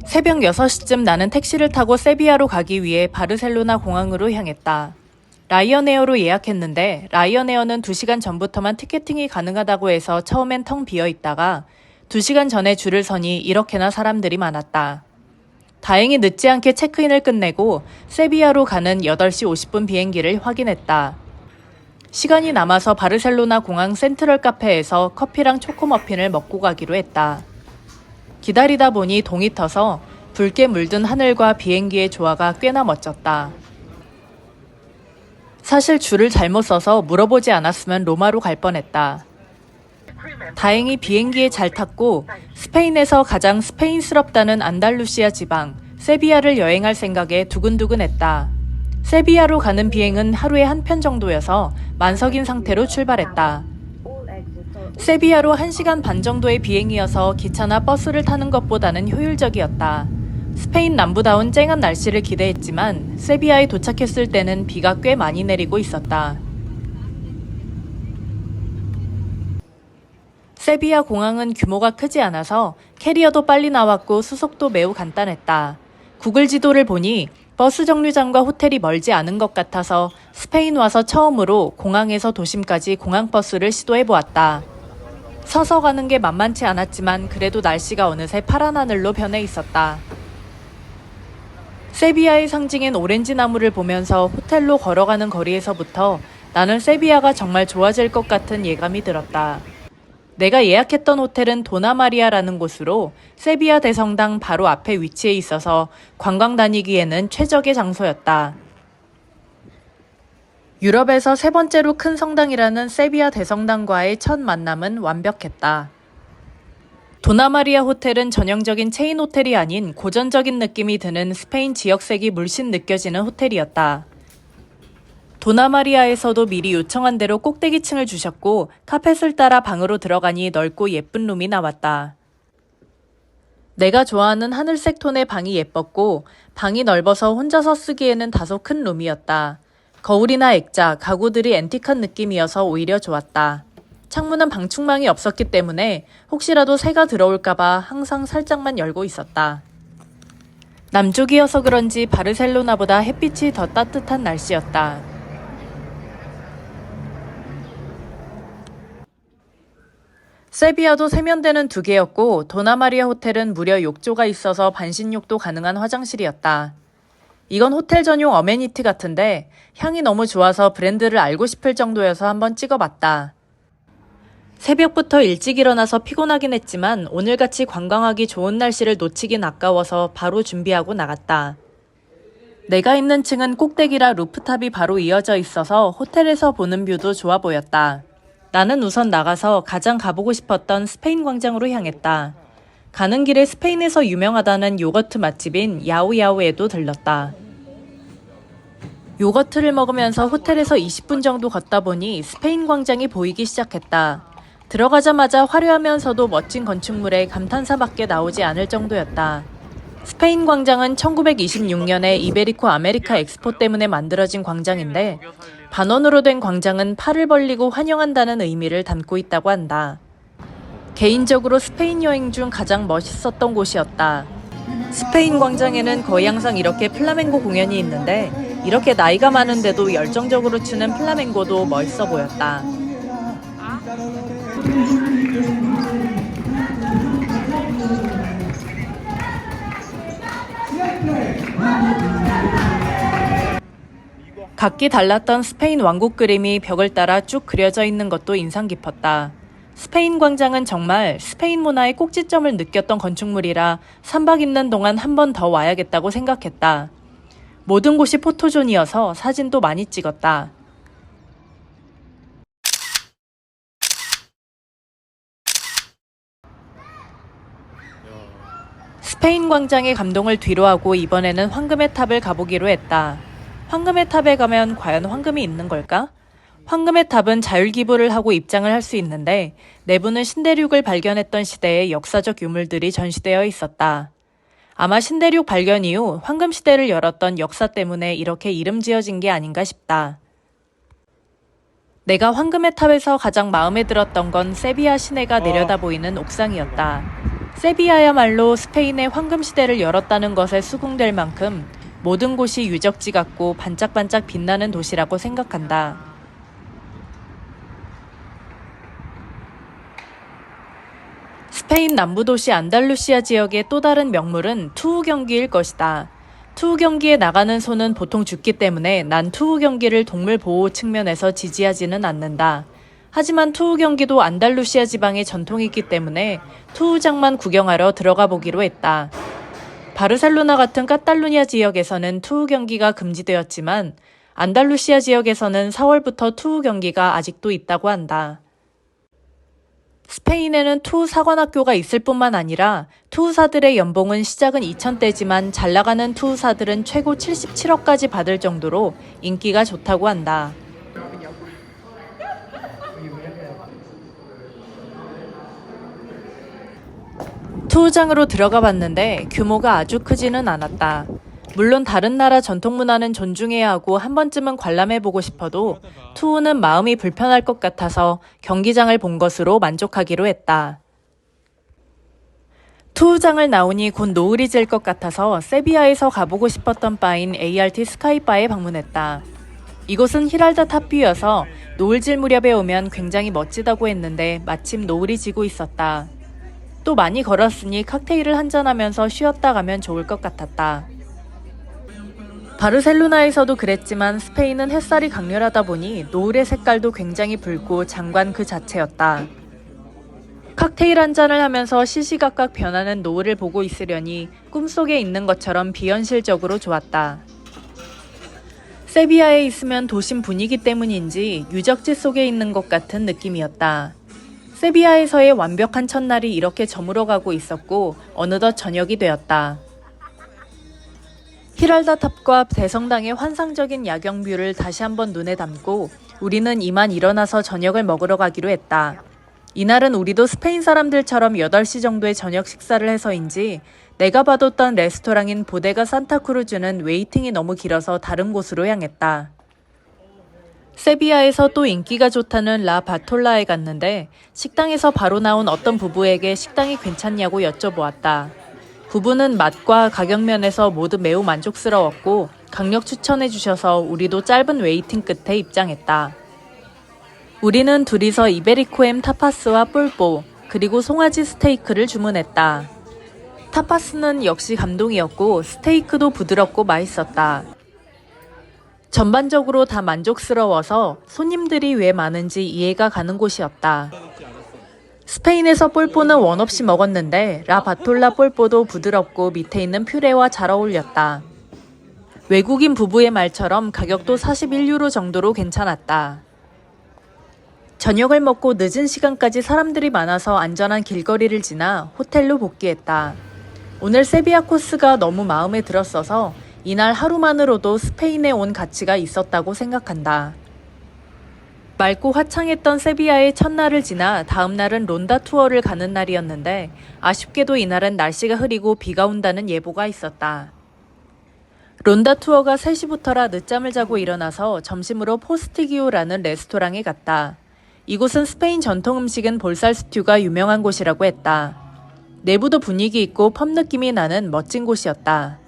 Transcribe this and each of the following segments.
새벽 6시쯤 나는 택시를 타고 세비야로 가기 위해 바르셀로나 공항으로 향했다. 라이언에어로 예약했는데 라이언에어는 2시간 전부터만 티켓팅이 가능하다고 해서 처음엔 텅 비어 있다가 2시간 전에 줄을 서니 이렇게나 사람들이 많았다. 다행히 늦지 않게 체크인을 끝내고 세비야로 가는 8시 50분 비행기를 확인했다. 시간이 남아서 바르셀로나 공항 센트럴 카페에서 커피랑 초코머핀을 먹고 가기로 했다. 기다리다 보니 동이 터서 붉게 물든 하늘과 비행기의 조화가 꽤나 멋졌다. 사실 줄을 잘못 서서 물어보지 않았으면 로마로 갈 뻔했다. 다행히 비행기에 잘 탔고 스페인에서 가장 스페인스럽다는 안달루시아 지방 세비야를 여행할 생각에 두근두근했다. 세비야로 가는 비행은 하루에 한 편 정도여서 만석인 상태로 출발했다. 세비야로 1시간 반 정도의 비행이어서 기차나 버스를 타는 것보다는 효율적이었다. 스페인 남부다운 쨍한 날씨를 기대했지만 세비야에 도착했을 때는 비가 꽤 많이 내리고 있었다. 세비야 공항은 규모가 크지 않아서 캐리어도 빨리 나왔고 수속도 매우 간단했다. 구글 지도를 보니 버스 정류장과 호텔이 멀지 않은 것 같아서 스페인 와서 처음으로 공항에서 도심까지 공항버스를 시도해보았다. 서서 가는 게 만만치 않았지만 그래도 날씨가 어느새 파란 하늘로 변해 있었다. 세비야의 상징인 오렌지 나무를 보면서 호텔로 걸어가는 거리에서부터 나는 세비야가 정말 좋아질 것 같은 예감이 들었다. 내가 예약했던 호텔은 도나마리아라는 곳으로 세비야 대성당 바로 앞에 위치해 있어서 관광 다니기에는 최적의 장소였다. 유럽에서 3번째로 큰 성당이라는 세비야 대성당과의 첫 만남은 완벽했다. 도나마리아 호텔은 전형적인 체인 호텔이 아닌 고전적인 느낌이 드는 스페인 지역색이 물씬 느껴지는 호텔이었다. 도나마리아에서도 미리 요청한 대로 꼭대기층을 주셨고 카펫을 따라 방으로 들어가니 넓고 예쁜 룸이 나왔다. 내가 좋아하는 하늘색 톤의 방이 예뻤고 방이 넓어서 혼자서 쓰기에는 다소 큰 룸이었다. 거울이나 액자, 가구들이 앤틱한 느낌이어서 오히려 좋았다. 창문은 방충망이 없었기 때문에 혹시라도 새가 들어올까봐 항상 살짝만 열고 있었다. 남쪽이어서 그런지 바르셀로나보다 햇빛이 더 따뜻한 날씨였다. 세비야도 세면대는 2개였고 도나마리아 호텔은 무려 욕조가 있어서 반신욕도 가능한 화장실이었다. 이건 호텔 전용 어메니티 같은데 향이 너무 좋아서 브랜드를 알고 싶을 정도여서 한번 찍어봤다. 새벽부터 일찍 일어나서 피곤하긴 했지만 오늘같이 관광하기 좋은 날씨를 놓치긴 아까워서 바로 준비하고 나갔다. 내가 있는 층은 꼭대기라 루프탑이 바로 이어져 있어서 호텔에서 보는 뷰도 좋아 보였다. 나는 우선 나가서 가장 가보고 싶었던 스페인 광장으로 향했다. 가는 길에 스페인에서 유명하다는 요거트 맛집인 야오야오에도 들렀다. 요거트를 먹으면서 호텔에서 20분 정도 걷다 보니 스페인 광장이 보이기 시작했다. 들어가자마자 화려하면서도 멋진 건축물에 감탄사밖에 나오지 않을 정도였다. 스페인 광장은 1926년에 이베리코 아메리카 엑스포 때문에 만들어진 광장인데 반원으로 된 광장은 팔을 벌리고 환영한다는 의미를 담고 있다고 한다. 개인적으로 스페인 여행 중 가장 멋있었던 곳이었다. 스페인 광장에는 거의 항상 이렇게 플라멩고 공연이 있는데 이렇게 나이가 많은데도 열정적으로 추는 플라멩고도 멋있어 보였다. 각기 달랐던 스페인 왕국 그림이 벽을 따라 쭉 그려져 있는 것도 인상 깊었다. 스페인 광장은 정말 스페인 문화의 꼭지점을 느꼈던 건축물이라 3박 있는 동안 한 번 더 와야겠다고 생각했다. 모든 곳이 포토존이어서 사진도 많이 찍었다. 스페인 광장의 감동을 뒤로하고 이번에는 황금의 탑을 가보기로 했다. 황금의 탑에 가면 과연 황금이 있는 걸까? 황금의 탑은 자율기부를 하고 입장을 할 수 있는데 내부는 신대륙을 발견했던 시대의 역사적 유물들이 전시되어 있었다. 아마 신대륙 발견 이후 황금시대를 열었던 역사 때문에 이렇게 이름 지어진 게 아닌가 싶다. 내가 황금의 탑에서 가장 마음에 들었던 건 세비야 시내가 내려다 보이는 옥상이었다. 세비야야말로 스페인의 황금시대를 열었다는 것에 수긍될 만큼 모든 곳이 유적지 같고 반짝반짝 빛나는 도시라고 생각한다. 스페인 남부 도시 안달루시아 지역의 또 다른 명물은 투우 경기일 것이다. 투우 경기에 나가는 소는 보통 죽기 때문에 난 투우 경기를 동물 보호 측면에서 지지하지는 않는다. 하지만 투우 경기도 안달루시아 지방의 전통이 있기 때문에 투우장만 구경하러 들어가 보기로 했다. 바르셀로나 같은 카탈루냐 지역에서는 투우 경기가 금지되었지만 안달루시아 지역에서는 4월부터 투우 경기가 아직도 있다고 한다. 스페인에는 투우 사관학교가 있을 뿐만 아니라 투우사들의 연봉은 시작은 2,000대지만 잘 나가는 투우사들은 최고 77억까지 받을 정도로 인기가 좋다고 한다. 투우장으로 들어가 봤는데 규모가 아주 크지는 않았다. 물론 다른 나라 전통 문화는 존중해야 하고 한 번쯤은 관람해보고 싶어도 투우는 마음이 불편할 것 같아서 경기장을 본 것으로 만족하기로 했다. 투우장을 나오니 곧 노을이 질 것 같아서 세비야에서 가보고 싶었던 바인 ART 스카이바에 방문했다. 이곳은 히랄다 탑뷰여서 노을 질 무렵에 오면 굉장히 멋지다고 했는데 마침 노을이 지고 있었다. 또 많이 걸었으니 칵테일을 한잔하면서 쉬었다 가면 좋을 것 같았다. 바르셀로나에서도 그랬지만 스페인은 햇살이 강렬하다 보니 노을의 색깔도 굉장히 붉고 장관 그 자체였다. 칵테일 한 잔을 하면서 시시각각 변하는 노을을 보고 있으려니 꿈속에 있는 것처럼 비현실적으로 좋았다. 세비야에 있으면 도심 분위기 때문인지 유적지 속에 있는 것 같은 느낌이었다. 세비야에서의 완벽한 첫날이 이렇게 저물어가고 있었고 어느덧 저녁이 되었다. 히랄다 탑과 대성당의 환상적인 야경뷰를 다시 한번 눈에 담고 우리는 이만 일어나서 저녁을 먹으러 가기로 했다. 이날은 우리도 스페인 사람들처럼 8시 정도에 저녁 식사를 해서인지 내가 봐뒀던 레스토랑인 보데가 산타크루즈는 웨이팅이 너무 길어서 다른 곳으로 향했다. 세비야에서 또 인기가 좋다는 라 바톨라에 갔는데 식당에서 바로 나온 어떤 부부에게 식당이 괜찮냐고 여쭤보았다. 부부는 맛과 가격 면에서 모두 매우 만족스러웠고 강력 추천해 주셔서 우리도 짧은 웨이팅 끝에 입장했다. 우리는 둘이서 이베리코햄 타파스와 뿔보 그리고 송아지 스테이크를 주문했다. 타파스는 역시 감동이었고 스테이크도 부드럽고 맛있었다. 전반적으로 다 만족스러워서 손님들이 왜 많은지 이해가 가는 곳이었다. 스페인에서 폴포는 원 없이 먹었는데 라 바톨라 폴포도 부드럽고 밑에 있는 퓨레와 잘 어울렸다. 외국인 부부의 말처럼 가격도 41유로 정도로 괜찮았다. 저녁을 먹고 늦은 시간까지 사람들이 많아서 안전한 길거리를 지나 호텔로 복귀했다. 오늘 세비야 코스가 너무 마음에 들었어서 이날 하루만으로도 스페인에 온 가치가 있었다고 생각한다. 맑고 화창했던 세비야의 첫날을 지나 다음 날은 론다 투어를 가는 날이었는데 아쉽게도 이날은 날씨가 흐리고 비가 온다는 예보가 있었다. 론다 투어가 3시부터라 늦잠을 자고 일어나서 점심으로 포스티기오라는 레스토랑에 갔다. 이곳은 스페인 전통 음식인 볼살 스튜가 유명한 곳이라고 했다. 내부도 분위기 있고 펍 느낌이 나는 멋진 곳이었다.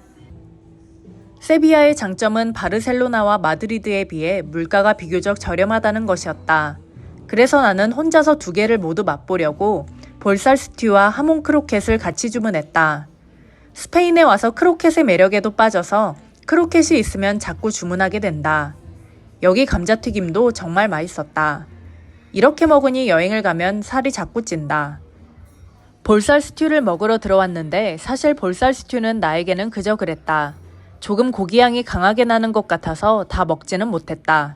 세비야의 장점은 바르셀로나와 마드리드에 비해 물가가 비교적 저렴하다는 것이었다. 그래서 나는 혼자서 2개를 모두 맛보려고 볼살 스튜와 하몽 크로켓을 같이 주문했다. 스페인에 와서 크로켓의 매력에도 빠져서 크로켓이 있으면 자꾸 주문하게 된다. 여기 감자튀김도 정말 맛있었다. 이렇게 먹으니 여행을 가면 살이 자꾸 찐다. 볼살 스튜를 먹으러 들어왔는데 사실 볼살 스튜는 나에게는 그저 그랬다. 조금 고기향이 강하게 나는 것 같아서 다 먹지는 못했다.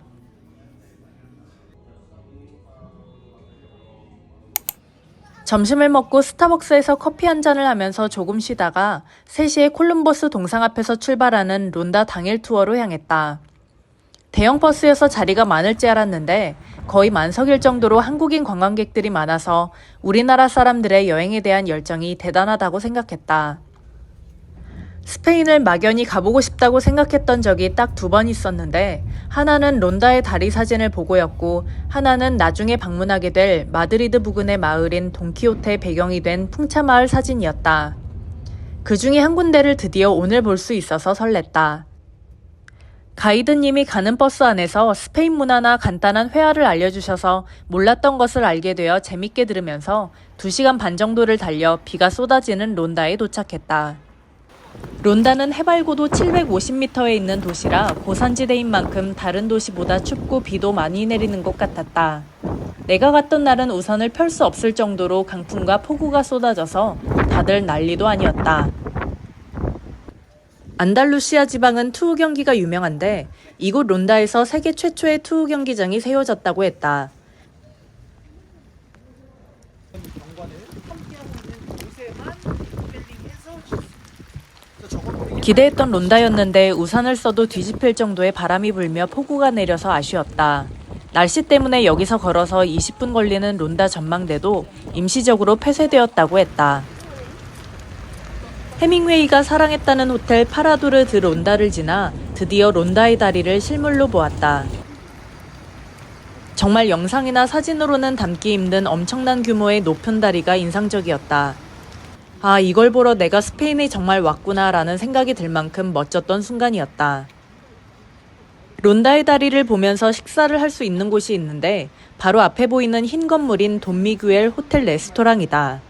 점심을 먹고 스타벅스에서 커피 한 잔을 하면서 조금 쉬다가 3시에 콜룸버스 동상 앞에서 출발하는 론다 당일 투어로 향했다. 대형 버스여서 자리가 많을지 알았는데 거의 만석일 정도로 한국인 관광객들이 많아서 우리나라 사람들의 여행에 대한 열정이 대단하다고 생각했다. 스페인을 막연히 가보고 싶다고 생각했던 적이 딱 2번 있었는데 하나는 론다의 다리 사진을 보고였고 하나는 나중에 방문하게 될 마드리드 부근의 마을인 돈키호테 배경이 된 풍차마을 사진이었다. 그 중에 한 군데를 드디어 오늘 볼 수 있어서 설렜다. 가이드님이 가는 버스 안에서 스페인 문화나 간단한 회화를 알려주셔서 몰랐던 것을 알게 되어 재밌게 들으면서 2시간 반 정도를 달려 비가 쏟아지는 론다에 도착했다. 론다는 해발고도 750m에 있는 도시라 고산지대인 만큼 다른 도시보다 춥고 비도 많이 내리는 것 같았다. 내가 갔던 날은 우산을 펼 수 없을 정도로 강풍과 폭우가 쏟아져서 다들 난리도 아니었다. 안달루시아 지방은 투우 경기가 유명한데 이곳 론다에서 세계 최초의 투우 경기장이 세워졌다고 했다. 기대했던 론다였는데 우산을 써도 뒤집힐 정도의 바람이 불며 폭우가 내려서 아쉬웠다. 날씨 때문에 여기서 걸어서 20분 걸리는 론다 전망대도 임시적으로 폐쇄되었다고 했다. 해밍웨이가 사랑했다는 호텔 파라도르 드 론다를 지나 드디어 론다의 다리를 실물로 보았다. 정말 영상이나 사진으로는 담기 힘든 엄청난 규모의 높은 다리가 인상적이었다. 아, 이걸 보러 내가 스페인에 정말 왔구나 라는 생각이 들 만큼 멋졌던 순간이었다. 론다의 다리를 보면서 식사를 할 수 있는 곳이 있는데 바로 앞에 보이는 흰 건물인 돈미구엘 호텔 레스토랑이다.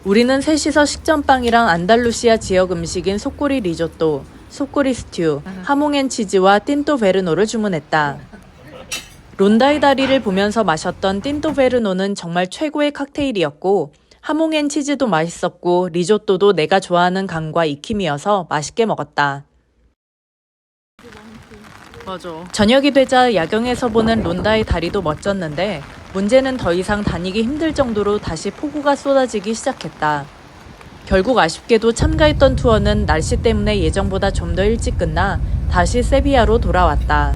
우리는 셋이서 식전빵이랑 안달루시아 지역 음식인 속꼬리 리조또, 속꼬리 스튜, 하몽앤치즈와 틴토 베르노를 주문했다. 론다의 다리를 보면서 마셨던 틴토 베르노는 정말 최고의 칵테일이었고 하몽앤치즈도 맛있었고 리조또도 내가 좋아하는 간과 익힘이어서 맛있게 먹었다. 맞아. 저녁이 되자 야경에서 보는 론다의 다리도 멋졌는데 문제는 더 이상 다니기 힘들 정도로 다시 폭우가 쏟아지기 시작했다. 결국 아쉽게도 참가했던 투어는 날씨 때문에 예정보다 좀 더 일찍 끝나 다시 세비야로 돌아왔다.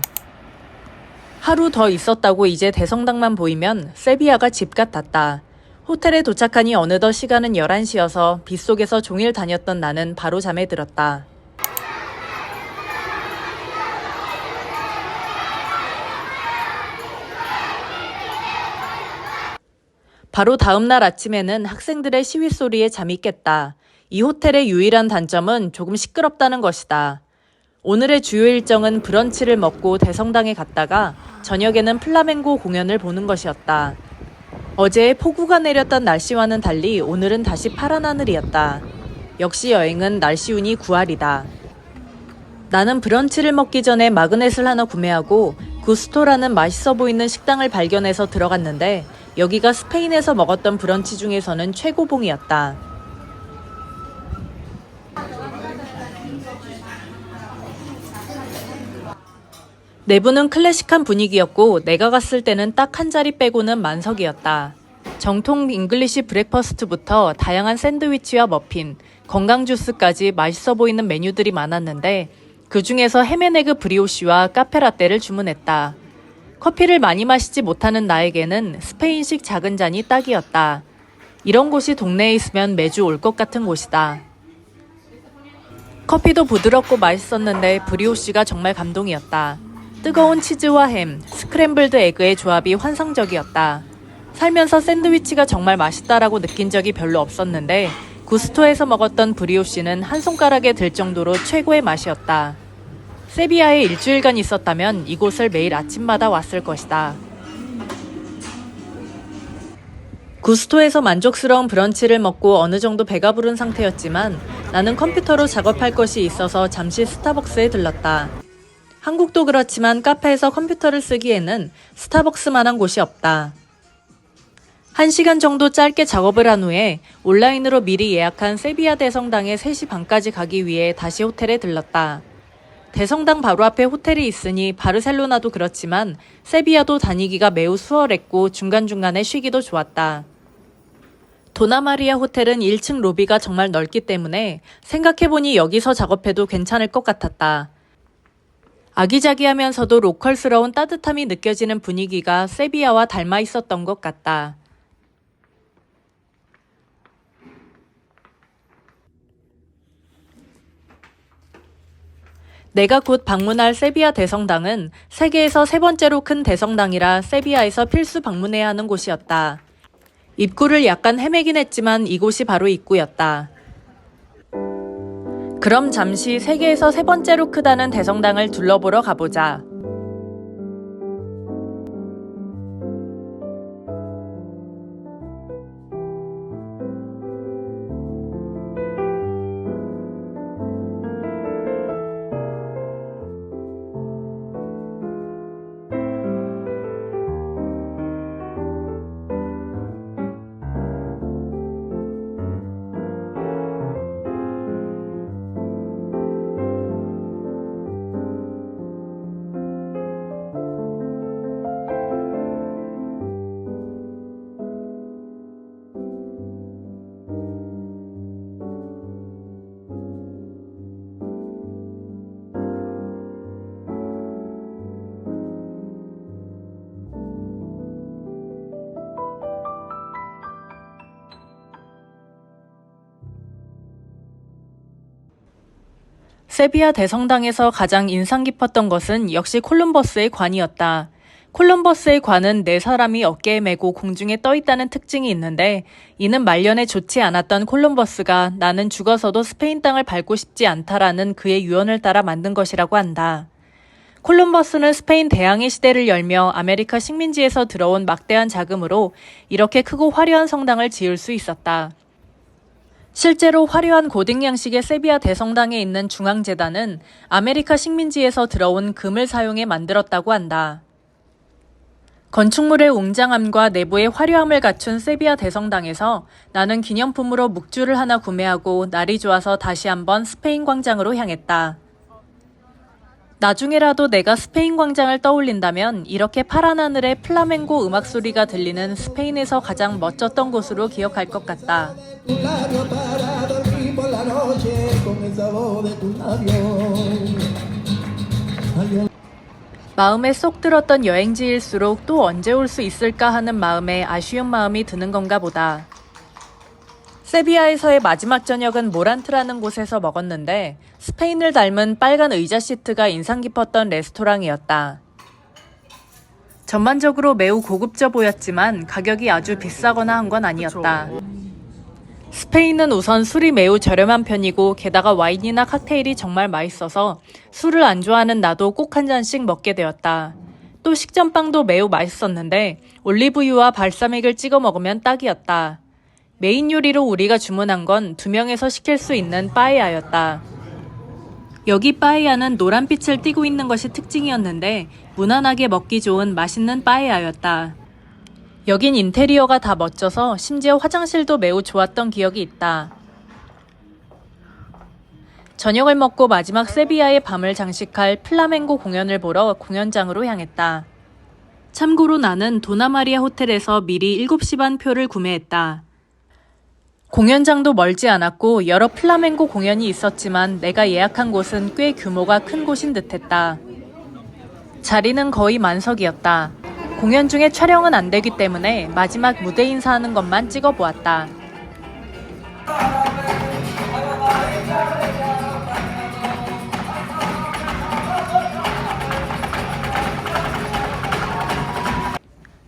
하루 더 있었다고 이제 대성당만 보이면 세비야가 집 같았다. 호텔에 도착하니 어느덧 시간은 11시여서 빗속에서 종일 다녔던 나는 바로 잠에 들었다. 바로 다음날 아침에는 학생들의 시위 소리에 잠이 깼다. 이 호텔의 유일한 단점은 조금 시끄럽다는 것이다. 오늘의 주요 일정은 브런치를 먹고 대성당에 갔다가 저녁에는 플라멩고 공연을 보는 것이었다. 어제 폭우가 내렸던 날씨와는 달리 오늘은 다시 파란 하늘이었다. 역시 여행은 날씨 운이 9할이다. 나는 브런치를 먹기 전에 마그넷을 하나 구매하고 구스토라는 맛있어 보이는 식당을 발견해서 들어갔는데 여기가 스페인에서 먹었던 브런치 중에서는 최고봉이었다. 내부는 클래식한 분위기였고 내가 갔을 때는 딱 한 자리 빼고는 만석이었다. 정통 잉글리시 브렉퍼스트부터 다양한 샌드위치와 머핀, 건강 주스까지 맛있어 보이는 메뉴들이 많았는데 그 중에서 햄앤에그 브리오쉬와 카페라떼를 주문했다. 커피를 많이 마시지 못하는 나에게는 스페인식 작은 잔이 딱이었다. 이런 곳이 동네에 있으면 매주 올 것 같은 곳이다. 커피도 부드럽고 맛있었는데 브리오쉬가 정말 감동이었다. 뜨거운 치즈와 햄, 스크램블드 에그의 조합이 환상적이었다. 살면서 샌드위치가 정말 맛있다라고 느낀 적이 별로 없었는데 구스토에서 먹었던 브리오쉬는 한 손가락에 들 정도로 최고의 맛이었다. 세비야에 일주일간 있었다면 이곳을 매일 아침마다 왔을 것이다. 구스토에서 만족스러운 브런치를 먹고 어느 정도 배가 부른 상태였지만 나는 컴퓨터로 작업할 것이 있어서 잠시 스타벅스에 들렀다. 한국도 그렇지만 카페에서 컴퓨터를 쓰기에는 스타벅스만한 곳이 없다. 1시간 정도 짧게 작업을 한 후에 온라인으로 미리 예약한 세비야 대성당에 3시 반까지 가기 위해 다시 호텔에 들렀다. 대성당 바로 앞에 호텔이 있으니 바르셀로나도 그렇지만 세비야도 다니기가 매우 수월했고 중간중간에 쉬기도 좋았다. 도나마리아 호텔은 1층 로비가 정말 넓기 때문에 생각해보니 여기서 작업해도 괜찮을 것 같았다. 아기자기하면서도 로컬스러운 따뜻함이 느껴지는 분위기가 세비야와 닮아 있었던 것 같다. 내가 곧 방문할 세비야 대성당은 세계에서 세 번째로 큰 대성당이라 세비야에서 필수 방문해야 하는 곳이었다. 입구를 약간 헤매긴 했지만 이곳이 바로 입구였다. 그럼 잠시 세계에서 세 번째로 크다는 대성당을 둘러보러 가보자. 세비야 대성당에서 가장 인상 깊었던 것은 역시 콜럼버스의 관이었다. 콜럼버스의 관은 네 사람이 어깨에 메고 공중에 떠 있다는 특징이 있는데, 이는 말년에 좋지 않았던 콜럼버스가 나는 죽어서도 스페인 땅을 밟고 싶지 않다라는 그의 유언을 따라 만든 것이라고 한다. 콜럼버스는 스페인 대항해 시대를 열며 아메리카 식민지에서 들어온 막대한 자금으로 이렇게 크고 화려한 성당을 지을 수 있었다. 실제로 화려한 고딕 양식의 세비야 대성당에 있는 중앙재단은 아메리카 식민지에서 들어온 금을 사용해 만들었다고 한다. 건축물의 웅장함과 내부의 화려함을 갖춘 세비야 대성당에서 나는 기념품으로 묵주를 하나 구매하고 날이 좋아서 다시 한번 스페인 광장으로 향했다. 나중에라도 내가 스페인 광장을 떠올린다면 이렇게 파란 하늘에 플라멩고 음악 소리가 들리는 스페인에서 가장 멋졌던 곳으로 기억할 것 같다. 마음에 쏙 들었던 여행지일수록 또 언제 올 수 있을까 하는 마음에 아쉬운 마음이 드는 건가 보다. 세비야에서의 마지막 저녁은 모란트라는 곳에서 먹었는데 스페인을 닮은 빨간 의자 시트가 인상 깊었던 레스토랑이었다. 전반적으로 매우 고급져 보였지만 가격이 아주 비싸거나 한 건 아니었다. 스페인은 우선 술이 매우 저렴한 편이고 게다가 와인이나 칵테일이 정말 맛있어서 술을 안 좋아하는 나도 꼭 한 잔씩 먹게 되었다. 또 식전빵도 매우 맛있었는데 올리브유와 발사믹을 찍어 먹으면 딱이었다. 메인 요리로 우리가 주문한 건 2명에서 시킬 수 있는 빠에야였다. 여기 빠에야는 노란빛을 띠고 있는 것이 특징이었는데 무난하게 먹기 좋은 맛있는 빠에야였다. 여긴 인테리어가 다 멋져서 심지어 화장실도 매우 좋았던 기억이 있다. 저녁을 먹고 마지막 세비야의 밤을 장식할 플라멩고 공연을 보러 공연장으로 향했다. 참고로 나는 도나마리아 호텔에서 미리 7시 반 표를 구매했다. 공연장도 멀지 않았고 여러 플라멩고 공연이 있었지만 내가 예약한 곳은 꽤 규모가 큰 곳인 듯했다. 자리는 거의 만석이었다. 공연 중에 촬영은 안 되기 때문에 마지막 무대 인사하는 것만 찍어보았다.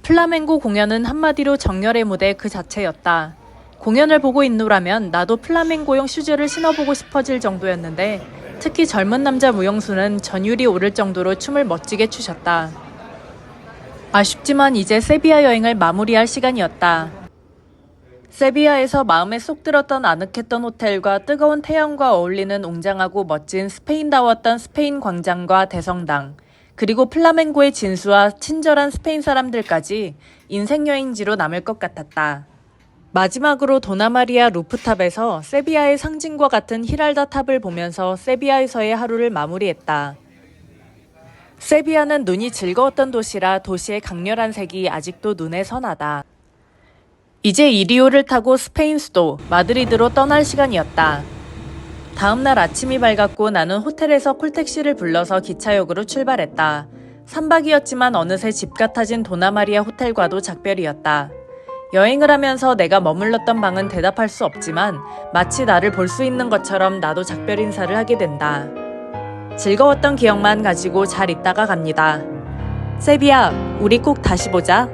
플라멩고 공연은 한마디로 정열의 무대 그 자체였다. 공연을 보고 있노라면 나도 플라멩고용 슈즈를 신어보고 싶어질 정도였는데 특히 젊은 남자 무용수는 전율이 오를 정도로 춤을 멋지게 추셨다. 아쉽지만 이제 세비야 여행을 마무리할 시간이었다. 세비야에서 마음에 쏙 들었던 아늑했던 호텔과 뜨거운 태양과 어울리는 웅장하고 멋진 스페인다웠던 스페인 광장과 대성당, 그리고 플라멩고의 진수와 친절한 스페인 사람들까지 인생 여행지로 남을 것 같았다. 마지막으로 도나마리아 루프탑에서 세비야의 상징과 같은 히랄다 탑을 보면서 세비야에서의 하루를 마무리했다. 세비야는 눈이 즐거웠던 도시라 도시의 강렬한 색이 아직도 눈에 선하다. 이제 이리오를 타고 스페인 수도 마드리드로 떠날 시간이었다. 다음날 아침이 밝았고 나는 호텔에서 콜택시를 불러서 기차역으로 출발했다. 3박이었지만 어느새 집 같아진 도나마리아 호텔과도 작별이었다. 여행을 하면서 내가 머물렀던 방은 대답할 수 없지만 마치 나를 볼 수 있는 것처럼 나도 작별 인사를 하게 된다. 즐거웠던 기억만 가지고 잘 있다가 갑니다. 세비야, 우리 꼭 다시 보자.